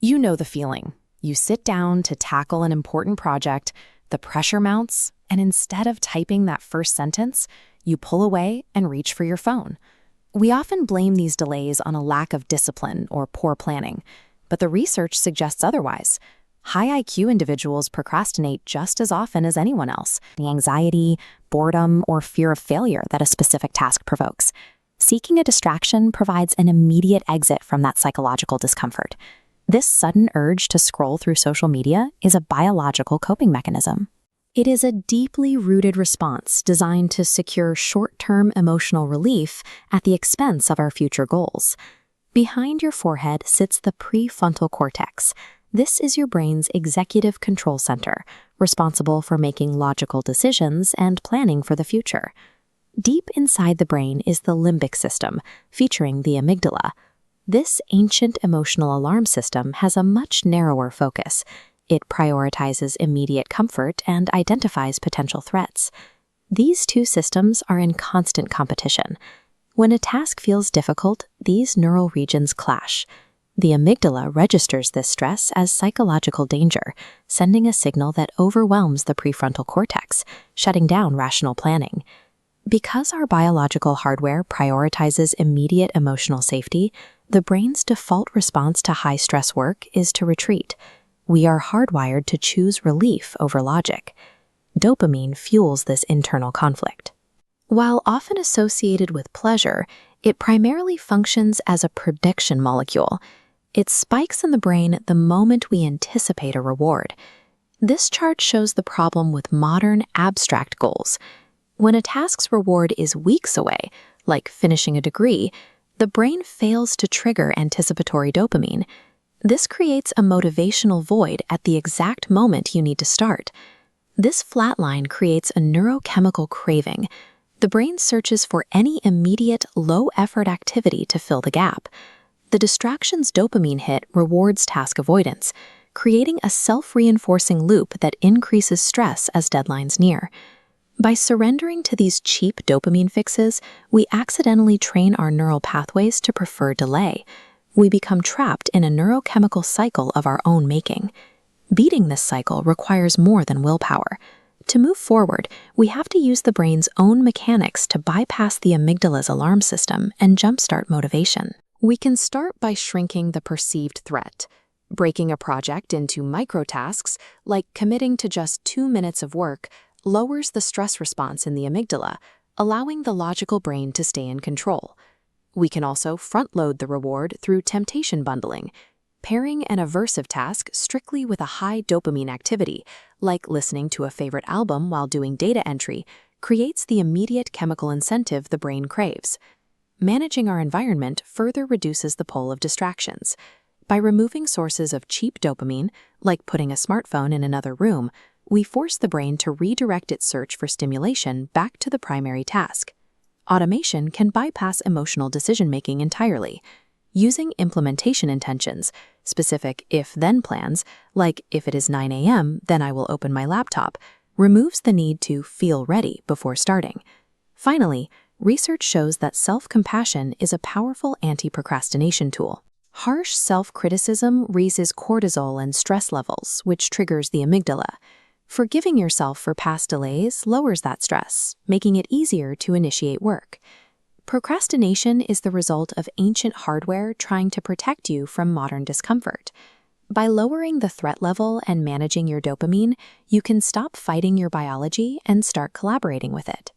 You know the feeling. You sit down to tackle an important project, the pressure mounts, and instead of typing that first sentence, you pull away and reach for your phone. We often blame these delays on a lack of discipline or poor planning, but the research suggests otherwise. High IQ individuals procrastinate just as often as anyone else. The anxiety, boredom, or fear of failure that a specific task provokes. Seeking a distraction provides an immediate exit from that psychological discomfort. This sudden urge to scroll through social media is a biological coping mechanism. It is a deeply rooted response designed to secure short-term emotional relief at the expense of our future goals. Behind your forehead sits the prefrontal cortex. This is your brain's executive control center, responsible for making logical decisions and planning for the future. Deep inside the brain is the limbic system, featuring the amygdala. This ancient emotional alarm system has a much narrower focus. It prioritizes immediate comfort and identifies potential threats. These two systems are in constant competition. When a task feels difficult, these neural regions clash. The amygdala registers this stress as psychological danger, sending a signal that overwhelms the prefrontal cortex, shutting down rational planning. Because our biological hardware prioritizes immediate emotional safety, the brain's default response to high-stress work is to retreat. We are hardwired to choose relief over logic. Dopamine fuels this internal conflict. While often associated with pleasure, it primarily functions as a prediction molecule. It spikes in the brain the moment we anticipate a reward. This chart shows the problem with modern, abstract goals. When a task's reward is weeks away, like finishing a degree, the brain fails to trigger anticipatory dopamine. This creates a motivational void at the exact moment you need to start. This flat line creates a neurochemical craving. The brain searches for any immediate, low-effort activity to fill the gap. The distraction's dopamine hit rewards task avoidance, creating a self-reinforcing loop that increases stress as deadlines near. By surrendering to these cheap dopamine fixes, we accidentally train our neural pathways to prefer delay. We become trapped in a neurochemical cycle of our own making. Beating this cycle requires more than willpower. To move forward, we have to use the brain's own mechanics to bypass the amygdala's alarm system and jumpstart motivation. We can start by shrinking the perceived threat. Breaking a project into microtasks, like committing to just 2 minutes of work, lowers the stress response in the amygdala, allowing the logical brain to stay in control. We can also front-load the reward through temptation bundling, pairing an aversive task strictly with a high dopamine activity, like listening to a favorite album while doing data entry, creates the immediate chemical incentive the brain craves. Managing our environment further reduces the pull of distractions. By removing sources of cheap dopamine, like putting a smartphone in another room, we force the brain to redirect its search for stimulation back to the primary task. Automation can bypass emotional decision-making entirely. Using implementation intentions, specific if-then plans, like if it is 9 a.m., then I will open my laptop, removes the need to feel ready before starting. Finally, research shows that self-compassion is a powerful anti-procrastination tool. Harsh self-criticism raises cortisol and stress levels, which triggers the amygdala. Forgiving yourself for past delays lowers that stress, making it easier to initiate work. Procrastination is the result of ancient hardware trying to protect you from modern discomfort. By lowering the threat level and managing your dopamine, you can stop fighting your biology and start collaborating with it.